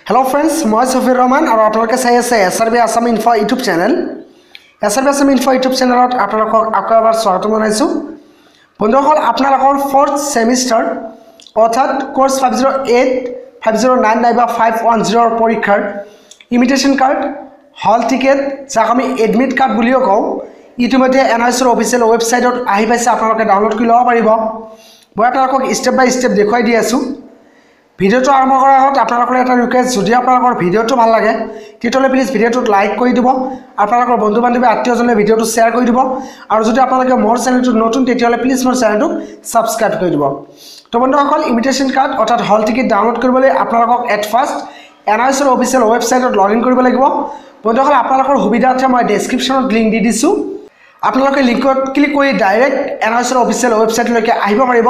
Hello friends, মই সফিৰ ৰহমান আৰু আপোনালোকে চাই আছে SRB Assam Info YouTube channel. SRB Assam Info YouTube channelত আপোনালোকক আকৌ এবাৰ স্বাগতম জনাইছো। বন্ধুসকল আপোনালোকৰ 4th semester অৰ্থাৎ কোৰ্স 508 509 নাইবা 510 পৰীক্ষাৰ ইমিটেশন কাৰ্ড হল টিকেট যাক আমি এডমিট কাৰ্ড বুলিও কওঁ ইতিমধ্যে NISৰ অফিচিয়েল ৱেবসাইটত আহি পাইছে আপোনালোকে ডাউনলোড কৰি ল'ব পাৰিব। মই আপোনালোকক স্টেপ বাই স্টেপ দেখুৱাই দি আছো। ভিডিওটো আৰম্ভ কৰাৰ আগতে আপোনালোকৰ এটা ৰিকুৱেষ্ট যদি আপোনালোকৰ ভিডিওটো ভাল লাগে তেতিয়াহ'লে প্লিজ ভিডিওটোত লাইক কৰি দিব আপোনালোকৰ বন্ধু বান্ধৱী আত্মীয়জনে ভিডিওটো শ্বেয়াৰ কৰি দিব আৰু যদি আপোনালোকে মোৰ চেনেলটো নতুন তেতিয়াহ'লে প্লিজ মোৰ চেনেলটো সাবস্ক্ৰাইব কৰি দিব। তো বন্ধুসকল ইমিটেশন কাৰ্ড অৰ্থাৎ হল টিকেট ডাউনলোড কৰিবলৈ আপোনালোকক এট ফাৰ্ষ্ট NISৰ অফিচিয়েল ৱেবসাইটত লগইন কৰিব লাগিব। বন্ধুসকল আপোনালোকৰ সুবিধাৰ্থে মই ডেসক্ৰিপচনত লিংক দি দিছো। আপোনালোকে লিংকত ক্লিক কৰি ডাইৰেক্ট NISৰ অফিচিয়েল ৱেবসাইটলৈকে আহিব পাৰিব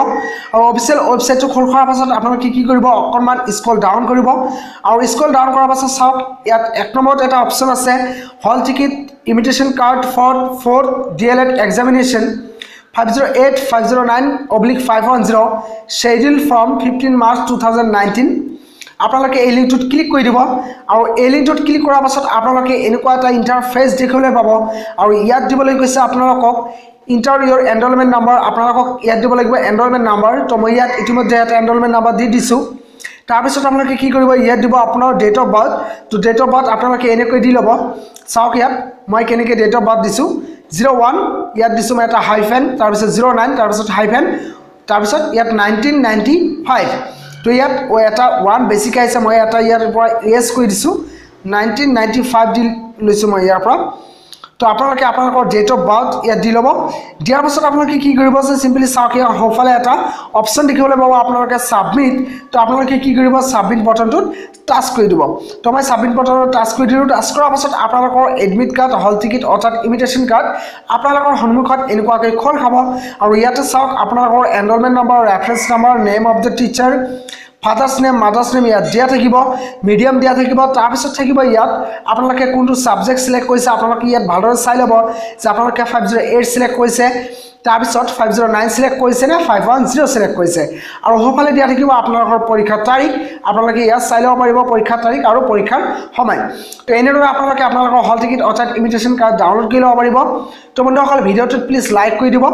আৰু অফিচিয়েল ৱেবসাইটটো খোল খোৱাৰ পাছত আপোনালোকে কি কৰিব অকণমান স্ক্ৰল ডাউন কৰিব আৰু স্ক্ৰল ডাউন কৰাৰ পাছত চাওক ইয়াত এক নম্বৰত এটা অপচন আছে hall ticket intimation card for 4th DLED examination 508-509/510 scheduled from 15 March 2019 আপোনালোকে এই লিংকটোত ক্লিক কৰি দিব আৰু এই লিংকটোত ক্লিক কৰাৰ পাছত আপোনালোকে এনেকুৱা এটা ইন্টাৰফেস দেখিবলৈ পাব আৰু ইয়াত দিবলৈ কৈছে আপোনালোকক ইন্টাৰ ইউৰ এনৰলমেন্ট নাম্বাৰ আপোনালোকক ইয়াত দিব লাগিব এনৰলমেন্ট নাম্বাৰ তো মই ইয়াত ইতিমধ্যে এটা এনৰলমেন্ট নাম্বাৰ দি দিছো। তাৰ পিছত আপোনালোকে কি কৰিব ইয়াত দিব আপোনাৰ ডেট অফ বাৰ্থ তো ডেট অফ বাৰ্থ আপোনালোকে এনেকৈ দি ল'ব। চাওক ইয়াত মই কেনেকৈ ডেট অফ বাৰ্থ দিছো 01 ইয়াত দিছো মই এটা হাইফেন তাৰ পিছত 09 তাৰ পিছত হাইফেন তাৰ পিছত ইয়াত 1995 তো ইয়াত এটা 1 বেসিক আছে মই এটা ইয়াৰ পৰা এৰেজ কৰি দিছো 1995 দি লৈছো মই ইয়াৰ পৰা। তো আপোনালোকে আপোনালোকৰ ডেট অফ বাৰ্থ ইয়াত দি ল'ব। দিয়াৰ পাছত আপোনালোকে কি কৰিব আছে সিম্পলি চাওক ইয়াৰ সোঁফালে এটা অপচন দেখিবলৈ পাব আপোনালোকে সাবমিট তো আপোনালোকে কি কৰিব সাবমিট বাটনটোত টাচ কৰি দিব। তো মই সাবমিট বাটনত টাচ কৰি দিলো। টাচ কৰাৰ পাছত আপোনালোকৰ এডমিট কাৰ্ড হল টিকেট অৰ্থাৎ ইমিটেশন কাৰ্ড আপোনালোকৰ সন্মুখত এনেকুৱাকৈ খোল খাব আৰু ইয়াতে চাওক আপোনালোকৰ enrolment number reference number name of the teacher father's name mother's name ইয়াত দিয়া থাকিব মিডিয়াম দিয়া থাকিব তাৰ পিছত থাকিব ইয়াত আপোনালোকে কোনটো সাবজেক্ট সিলেক্ট কৰিছে আপোনালোকে ইয়াত ভালদৰে চাই ল'ব যে আপোনালোকে 508 সিলেক্ট কৰিছে তাৰ পিছত 509 সিলেক্ট কৰিছে নে 510 সিলেক্ট কৰিছে আৰু সোঁফালে দিয়া থাকিব আপোনালোকৰ পৰীক্ষাৰ তাৰিখ আপোনালোকে ইয়াত চাই ল'ব পাৰিব পৰীক্ষাৰ তাৰিখ আৰু পৰীক্ষাৰ সময়। তো এনেদৰে আপোনালোকে আপোনালোকৰ হল টিকেট অৰ্থাৎ ইমিটেশন কাৰ্ড ডাউনলোড কৰি ল'ব পাৰিব। তো বন্ধুসকল ভিডিওটো প্লিজ লাইক কৰি দিব।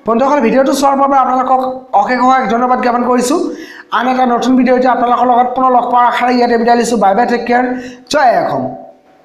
বন্ধুসকল ভিডিওটো চোৱাৰ বাবে আপোনালোকক অশেষ ধন্যবাদ জ্ঞাপন কৰিছো। আন এটা নতুন ভিডিওতে আপোনালোকৰ লগত পুনৰ লগ পোৱাৰ আশাৰে ইয়াতে বিদায় লৈছো। বাই বাই টেক কেয়াৰ জয় অসম।